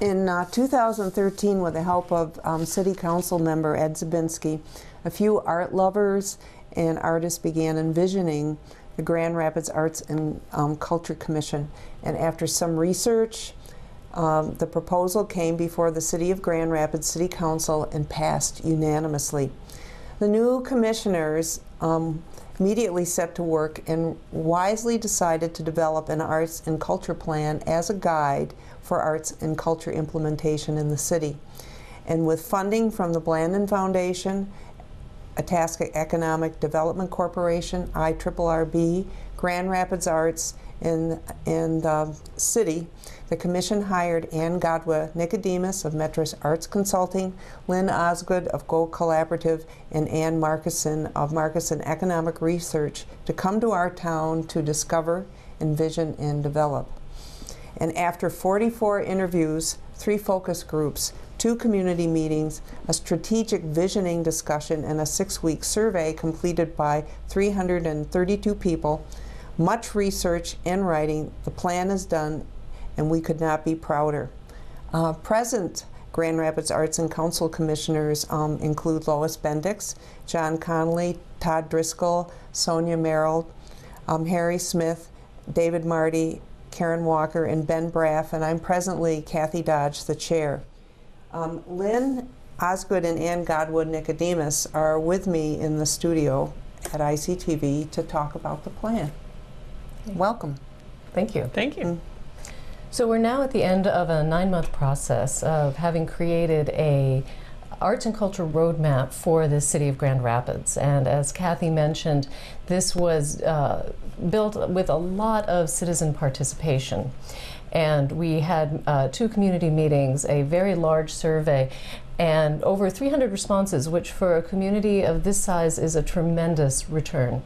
In 2013, with the help of City Council member Ed Zabinski, a few art lovers and artists began envisioning the Grand Rapids Arts and Culture Commission. And after some research, the proposal came before the City of Grand Rapids City Council and passed unanimously. The new commissioners immediately set to work and wisely decided to develop an arts and culture plan as a guide for arts and culture implementation in the city. And with funding from the Blandon Foundation, Itasca Economic Development Corporation, IRRB, Grand Rapids Arts, and City, the Commission hired Ann Godwa Nicodemus of Metros Arts Consulting, Lynn Osgood of Go Collaborative, and Ann Markison of Markison Economic Research to come to our town to discover, envision, and develop. And after 44 interviews, 3 focus groups, 2 community meetings, a strategic visioning discussion, and a 6-week survey completed by 332 people, much research and writing, the plan is done, and we could not be prouder. Present Grand Rapids Arts and Council Commissioners include Lois Bendix, John Connolly, Todd Driscoll, Sonia Merrill, Harry Smith, David Marty, Karen Walker, and Ben Braff, and I'm presently Kathy Dodge, the chair. Lynn Osgood and Ann Godwood Nicodemus are with me in the studio at ICTV to talk about the plan. Welcome. Thank you. Thank you. So we're now at the end of a 9-month process of having created a arts and culture roadmap for the city of Grand Rapids. And as Kathy mentioned, this was built with a lot of citizen participation. And we had 2 community meetings, a very large survey, and over 300 responses, which for a community of this size is a tremendous return.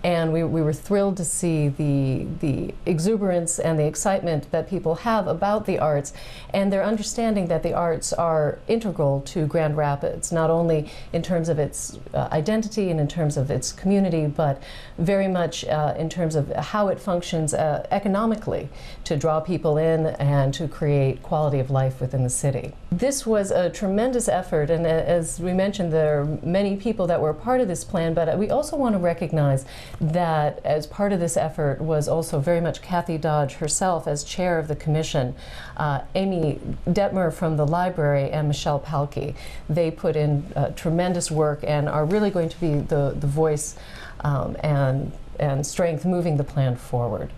And we were thrilled to see the exuberance and the excitement that people have about the arts and their understanding that the arts are integral to Grand Rapids, not only in terms of its identity and in terms of its community, but very much in terms of how it functions economically to draw people in and to create quality of life within the city. This was a tremendous effort, and as we mentioned, there are many people that were a part of this plan, but we also want to recognize that as part of this effort was also very much Kathy Dodge herself as chair of the commission, Amy Detmer from the library, and Michelle Palke. They put in tremendous work and are really going to be the voice and strength moving the plan forward.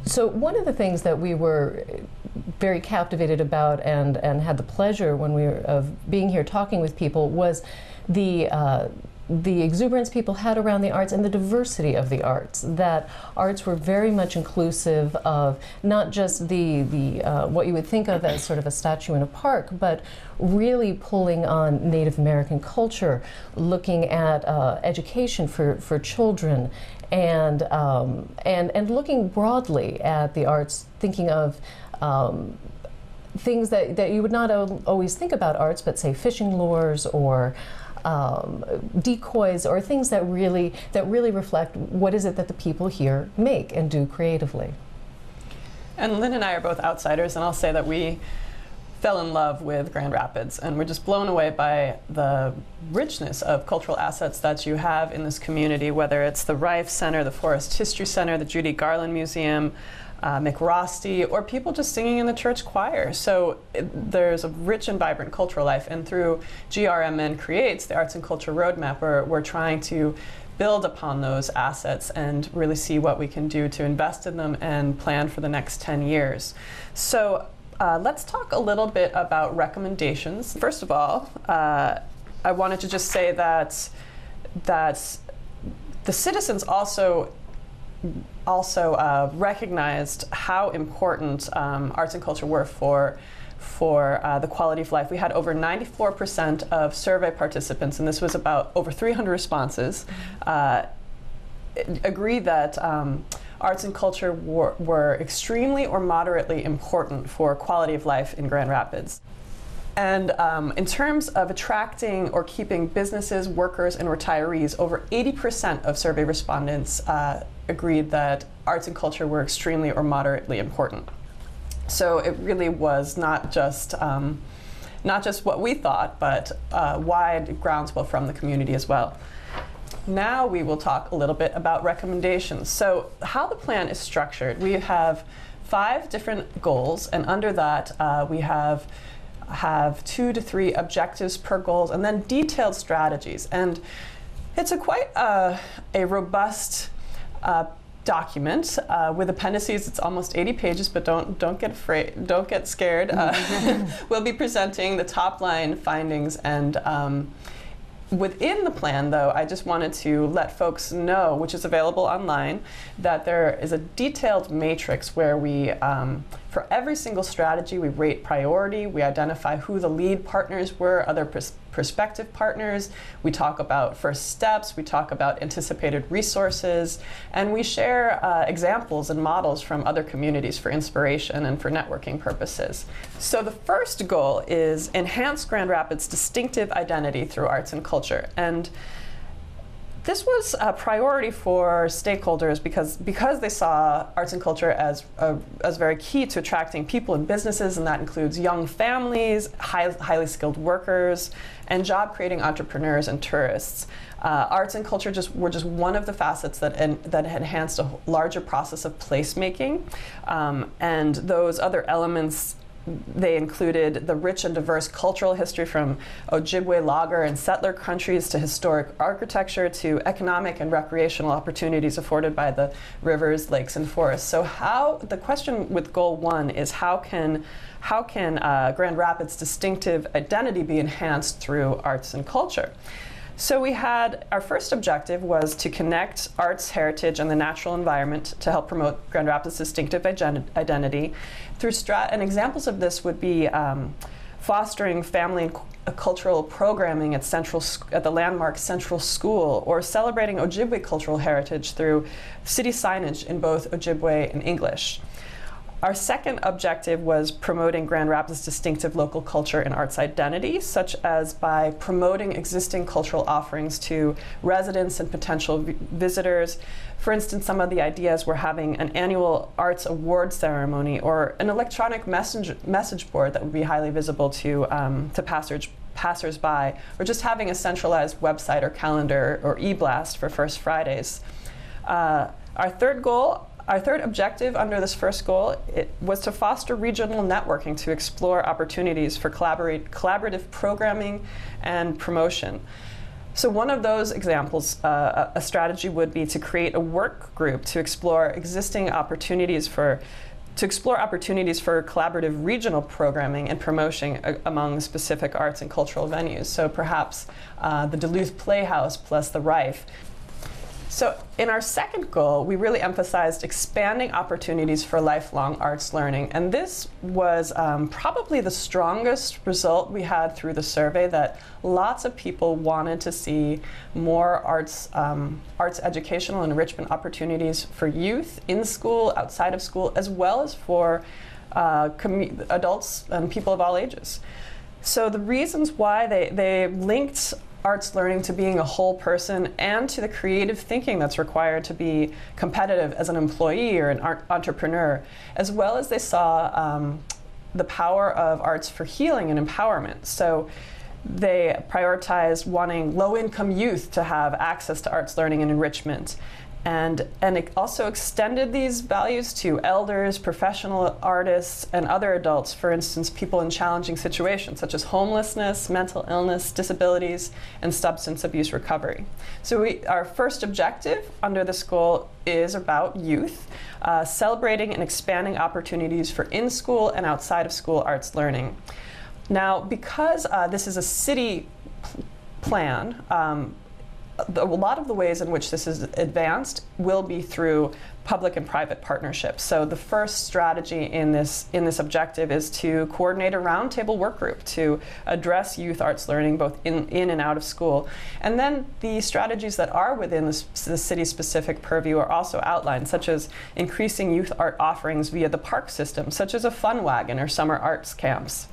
So one of the things that we were very captivated about and had the pleasure when we were of being here talking with people was the exuberance people had around the arts and the diversity of the arts, that arts were very much inclusive of not just what you would think of as sort of a statue in a park, but really pulling on Native American culture, looking at education for children, and looking broadly at the arts, thinking of things that you would not always think about arts, but say fishing lures or decoys, or things that really reflect what is it that the people here make and do creatively. And Lynn and I are both outsiders, and I'll say that we fell in love with Grand Rapids, and we're just blown away by the richness of cultural assets that you have in this community, whether it's the Rife Center, the Forest History Center, the Judy Garland Museum, McRosty, or people just singing in the church choir. So there's a rich and vibrant cultural life, and through GRMN Creates, the Arts and Culture Roadmap, we're trying to build upon those assets and really see what we can do to invest in them and plan for the next 10 years. So let's talk a little bit about recommendations. First of all, I wanted to just say that the citizens also recognized how important arts and culture were for the quality of life. We had over 94% of survey participants, and this was about over 300 responses, agree that arts and culture were extremely or moderately important for quality of life in Grand Rapids. And in terms of attracting or keeping businesses, workers, and retirees, over 80% of survey respondents agreed that arts and culture were extremely or moderately important. So it really was not just what we thought, but wide groundswell from the community as well. Now we will talk a little bit about recommendations. So how the plan is structured, we have 5 different goals, and under that we have 2 to 3 objectives per goals, and then detailed strategies. And it's quite a robust document with appendices. It's almost 80 pages, but don't get scared. We'll be presenting the top line findings, and within the plan, though, I just wanted to let folks know, which is available online, that there is a detailed matrix where we, for every single strategy, we rate priority, we identify who the lead partners were, other prospective partners, we talk about first steps, we talk about anticipated resources, and we share examples and models from other communities for inspiration and for networking purposes. So the first goal is enhance Grand Rapids' distinctive identity through arts and culture. And this was a priority for stakeholders because they saw arts and culture as very key to attracting people and businesses, and that includes young families, highly skilled workers, and job-creating entrepreneurs and tourists. Arts and culture were just one of the facets that enhanced a larger process of placemaking, and those other elements, they included the rich and diverse cultural history from Ojibwe logger and settler countries to historic architecture to economic and recreational opportunities afforded by the rivers, lakes, and forests. So the question with Goal 1 is how can Grand Rapids' distinctive identity be enhanced through arts and culture? So we had, our first objective was to connect arts, heritage, and the natural environment to help promote Grand Rapids' distinctive identity through and examples of this would be fostering family and cultural programming at the landmark Central School, or celebrating Ojibwe cultural heritage through city signage in both Ojibwe and English. Our second objective was promoting Grand Rapids' distinctive local culture and arts identity, such as by promoting existing cultural offerings to residents and potential visitors. For instance, some of the ideas were having an annual arts award ceremony or an electronic message board that would be highly visible to passers-by, or just having a centralized website or calendar or e-blast for First Fridays. Our third objective under this first goal was to foster regional networking to explore opportunities for collaborative programming and promotion. So one of those examples, a strategy would be to create a work group to explore opportunities for collaborative regional programming and promotion among specific arts and cultural venues. So perhaps the Duluth Playhouse plus the Rife. So in our second goal, we really emphasized expanding opportunities for lifelong arts learning. And this was probably the strongest result we had through the survey, that lots of people wanted to see more arts educational and enrichment opportunities for youth in school, outside of school, as well as for adults and people of all ages. So the reasons why they linked arts learning to being a whole person and to the creative thinking that's required to be competitive as an employee or an entrepreneur, as well as they saw the power of arts for healing and empowerment. So they prioritized wanting low-income youth to have access to arts learning and enrichment. And it also extended these values to elders, professional artists, and other adults, for instance, people in challenging situations such as homelessness, mental illness, disabilities, and substance abuse recovery. So our first objective under this goal is about youth, celebrating and expanding opportunities for in-school and outside of school arts learning. Now, because this is a city plan, a lot of the ways in which this is advanced will be through public and private partnerships. So the first strategy in this objective is to coordinate a roundtable work group to address youth arts learning both in and out of school. And then the strategies that are within the city's specific purview are also outlined, such as increasing youth art offerings via the park system, such as a fun wagon or summer arts camps.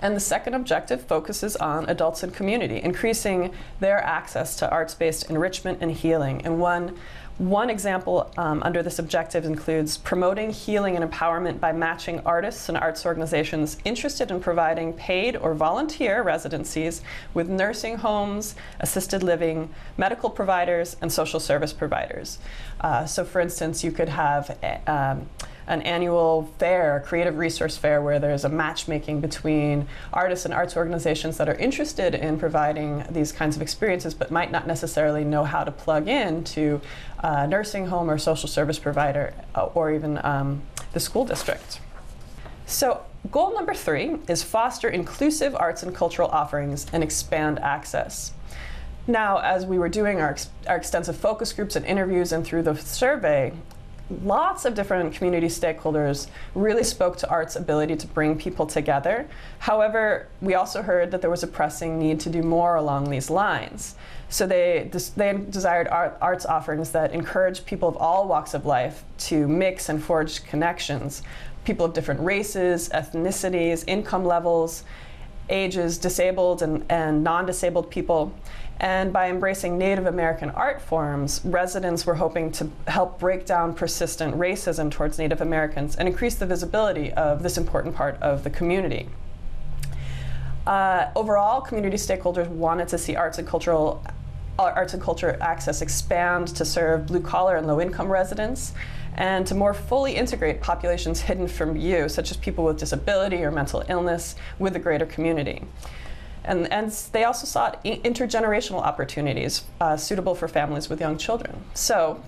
And the second objective focuses on adults and community, increasing their access to arts-based enrichment and healing. And one One example under this objective includes promoting healing and empowerment by matching artists and arts organizations interested in providing paid or volunteer residencies with nursing homes, assisted living, medical providers, and social service providers. So for instance, you could have an annual fair, a creative resource fair, where there's a matchmaking between artists and arts organizations that are interested in providing these kinds of experiences but might not necessarily know how to plug in to a nursing home or social service provider or even the school district. So goal number 3 is foster inclusive arts and cultural offerings and expand access. Now, as we were doing our extensive focus groups and interviews and through the survey, lots of different community stakeholders really spoke to art's ability to bring people together. However, we also heard that there was a pressing need to do more along these lines. So they desired arts offerings that encourage people of all walks of life to mix and forge connections. People of different races, ethnicities, income levels, ages, disabled and non-disabled people. And by embracing Native American art forms, residents were hoping to help break down persistent racism towards Native Americans and increase the visibility of this important part of the community. Overall, community stakeholders wanted to see arts and culture access expand to serve blue-collar and low-income residents, and to more fully integrate populations hidden from view, such as people with disability or mental illness, with the greater community. And they also sought intergenerational opportunities suitable for families with young children. So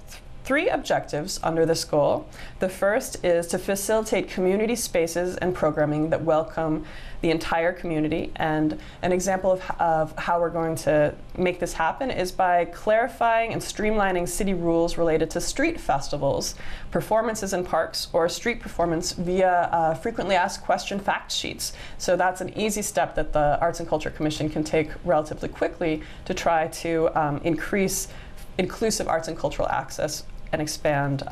3 objectives under this goal. The first is to facilitate community spaces and programming that welcome the entire community. And an example of how we're going to make this happen is by clarifying and streamlining city rules related to street festivals, performances in parks, or street performance via frequently asked question fact sheets. So that's an easy step that the Arts and Culture Commission can take relatively quickly to try to increase inclusive arts and cultural access and expand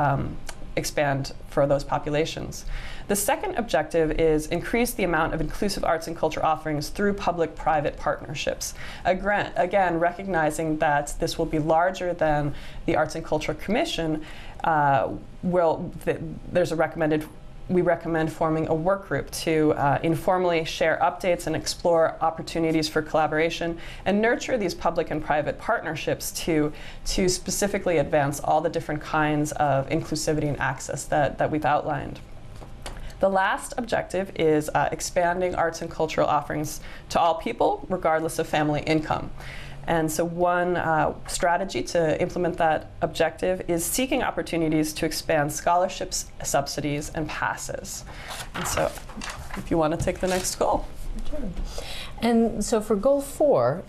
for those populations. The second objective is increase the amount of inclusive arts and culture offerings through public-private partnerships. Again, recognizing that this will be larger than the Arts and Culture Commission, we recommend forming a work group to informally share updates and explore opportunities for collaboration and nurture these public and private partnerships to specifically advance all the different kinds of inclusivity and access that we've outlined. The last objective is expanding arts and cultural offerings to all people, regardless of family income. And so one strategy to implement that objective is seeking opportunities to expand scholarships, subsidies, and passes. And so if you want to take the next goal. Sure. And so for goal 4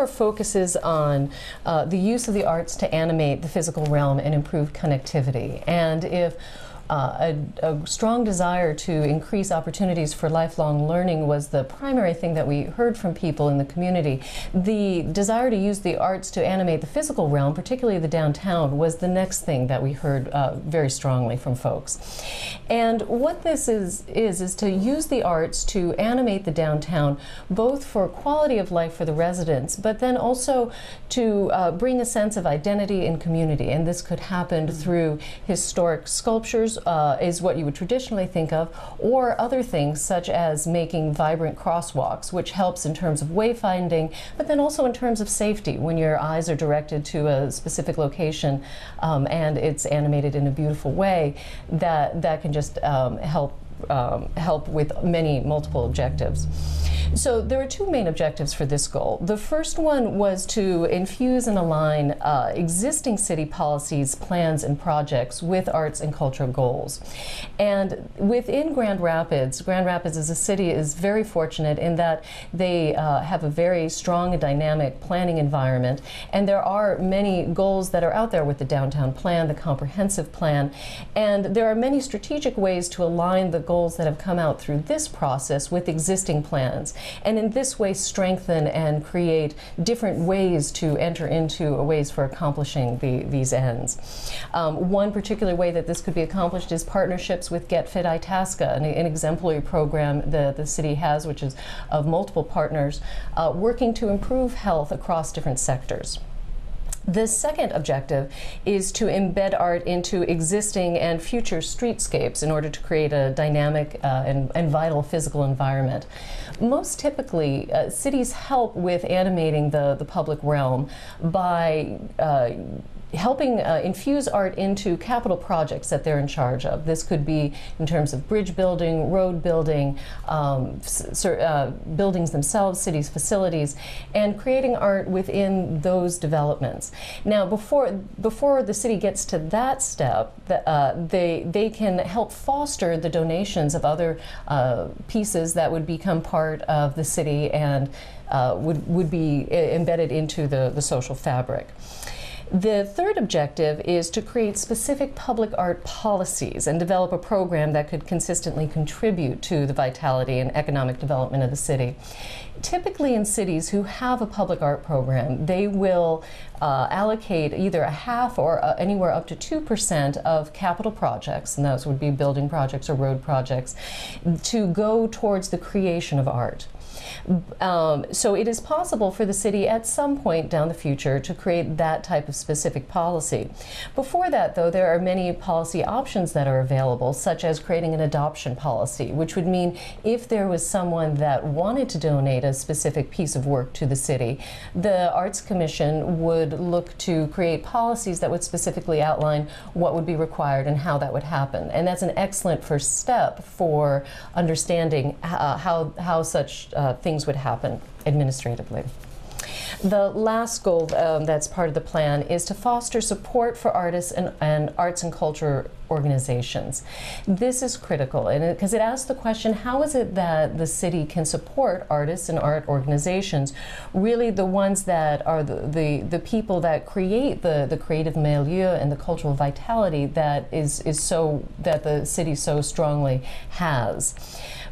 focuses on the use of the arts to animate the physical realm and improve connectivity. And if a strong desire to increase opportunities for lifelong learning was the primary thing that we heard from people in the community. The desire to use the arts to animate the physical realm, particularly the downtown, was the next thing that we heard very strongly from folks. And what this is to use the arts to animate the downtown, both for quality of life for the residents, but then also to bring a sense of identity and community. And this could happen through historic sculptures, is what you would traditionally think of, or other things such as making vibrant crosswalks, which helps in terms of wayfinding, but then also in terms of safety when your eyes are directed to a specific location and it's animated in a beautiful way. That can just help with multiple objectives. So there are 2 main objectives for this goal. The first one was to infuse and align existing city policies, plans, and projects with arts and cultural goals. And within Grand Rapids as a city is very fortunate in that they have a very strong and dynamic planning environment, and there are many goals that are out there with the downtown plan, the comprehensive plan, and there are many strategic ways to align the goals that have come out through this process with existing plans, and in this way strengthen and create different ways to enter into ways for accomplishing these ends. One particular way that this could be accomplished is partnerships with Get Fit Itasca, an exemplary program the city has, which is of multiple partners working to improve health across different sectors. The second objective is to embed art into existing and future streetscapes in order to create a dynamic and vital physical environment. Most typically, cities help with animating the public realm by helping infuse art into capital projects that they're in charge of. This could be in terms of bridge building, road building, buildings themselves, cities' facilities, and creating art within those developments. Now, before the city gets to that step, they can help foster the donations of other pieces that would become part of the city and would be embedded into the social fabric. The third objective is to create specific public art policies and develop a program that could consistently contribute to the vitality and economic development of the city. Typically in cities who have a public art program, they will allocate either a half or anywhere up to 2% of capital projects, and those would be building projects or road projects, to go towards the creation of art. So it is possible for the city at some point down the future to create that type of specific policy. Before that, though, there are many policy options that are available, such as creating an adoption policy, which would mean if there was someone that wanted to donate a specific piece of work to the city, the Arts Commission would look to create policies that would specifically outline what would be required and how that would happen. And that's an excellent first step for understanding how such things would happen administratively. The last goal that's part of the plan is to foster support for artists and arts and culture organizations. This is critical because it asks the question, how is it that the city can support artists and art organizations, really the ones that are the people that create the creative milieu and the cultural vitality that that the city so strongly has.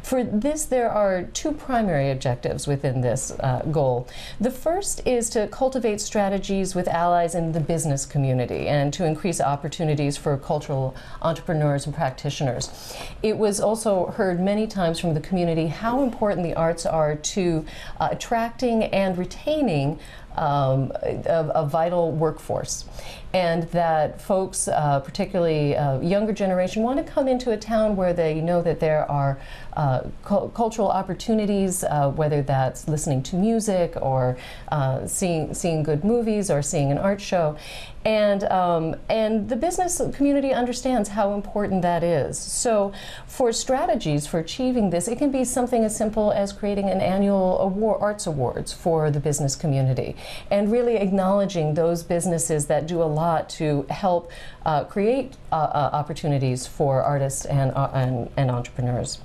For this, there are two primary objectives within this goal. The first is to cultivate strategies with allies in the business community and to increase opportunities for cultural entrepreneurs and practitioners. It was also heard many times from the community how important the arts are to attracting and retaining a vital workforce, and that folks, particularly younger generation, want to come into a town where they know that there are cultural opportunities, whether that's listening to music or seeing good movies or seeing an art show. And the business community understands how important that is. So for strategies for achieving this, it can be something as simple as creating an annual arts awards for the business community and really acknowledging those businesses that do a lot to help create opportunities for artists and entrepreneurs.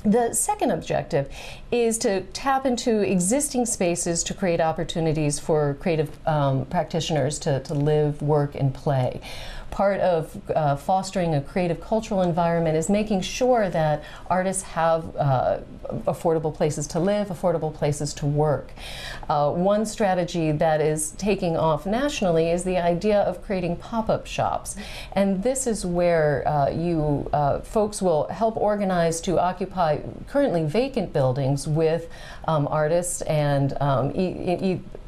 The second objective is to tap into existing spaces to create opportunities for creative practitioners to live, work, and play. Part of fostering a creative cultural environment is making sure that artists have affordable places to live, affordable places to work. One strategy that is taking off nationally is the idea of creating pop-up shops. And this is where folks will help organize to occupy currently vacant buildings with artists and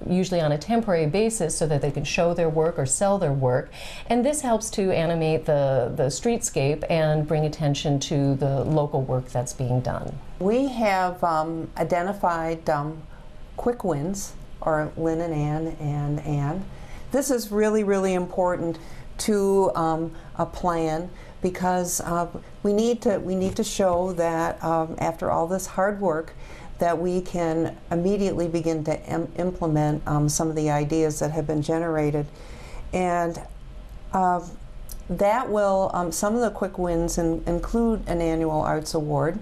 usually on a temporary basis so that they can show their work or sell their work. And this helps to animate the streetscape and bring attention to the local work that's being done. We have identified quick wins, or Lynn and Ann. This is really, really important to a plan because we need to show that after all this hard work that we can immediately begin to implement some of the ideas that have been generated. And that will, some of the quick wins include an annual arts award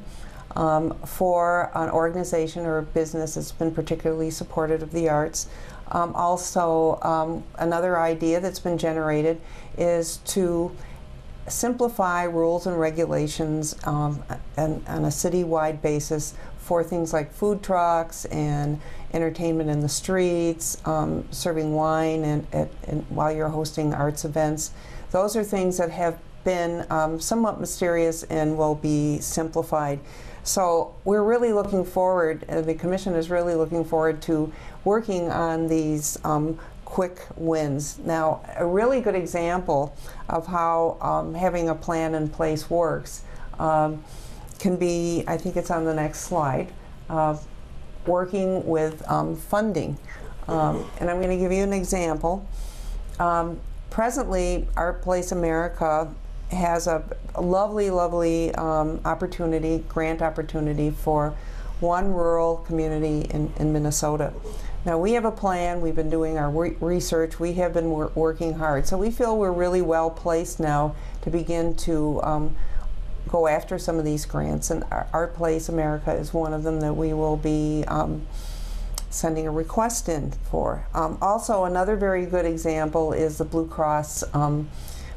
for an organization or a business that's been particularly supportive of the arts. Also, another idea that's been generated is to simplify rules and regulations on a city-wide basis for things like food trucks and entertainment in the streets, serving wine and while you're hosting arts events. Those are things that have been somewhat mysterious and will be simplified. So we're really looking forward, the Commission is really looking forward to working on these quick wins. Now, a really good example of how having a plan in place works can be, I think it's on the next slide, working with funding. And I'm going to give you an example. Presently, Art Place America has a lovely, lovely opportunity, grant opportunity for one rural community in Minnesota. Now we have a plan, we've been doing our research, we have been working hard. So we feel we're really well placed now to begin to go after some of these grants, and Art Place America is one of them that we will be sending a request in for. Also, another very good example is the Blue Cross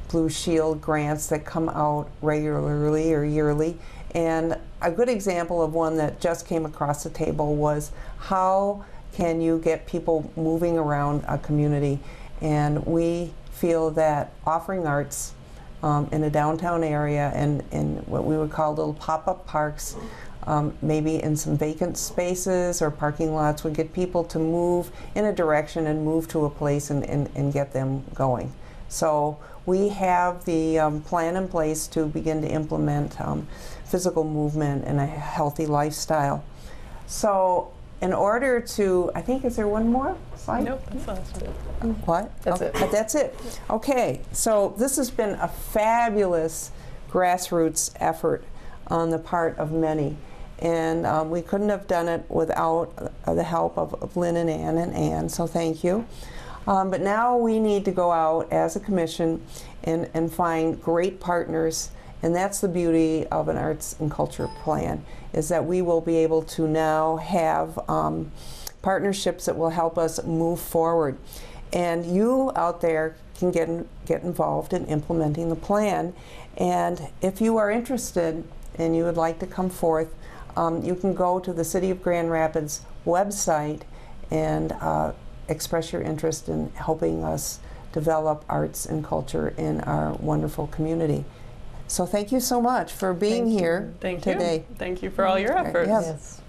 Blue Shield grants that come out regularly or yearly. And a good example of one that just came across the table was how can you get people moving around a community. And we feel that offering arts in a downtown area and in what we would call little pop-up parks, maybe in some vacant spaces or parking lots, would get people to move in a direction and move to a place and get them going. So we have the plan in place to begin to implement physical movement and a healthy lifestyle. So in order to, I think, is there one more slide? Nope, that's the last one. What? That's it. That's it. Okay, so this has been a fabulous grassroots effort on the part of many. And we couldn't have done it without the help of Lynn and Ann, so thank you. But now we need to go out as a commission and find great partners, and that's the beauty of an arts and culture plan, is that we will be able to now have partnerships that will help us move forward. And you out there can get involved in implementing the plan. And if you are interested and you would like to come forth, you can go to the City of Grand Rapids website and express your interest in helping us develop arts and culture in our wonderful community. So thank you so much for being here Thank today. you. Thank you for all your efforts. Yes. Yes.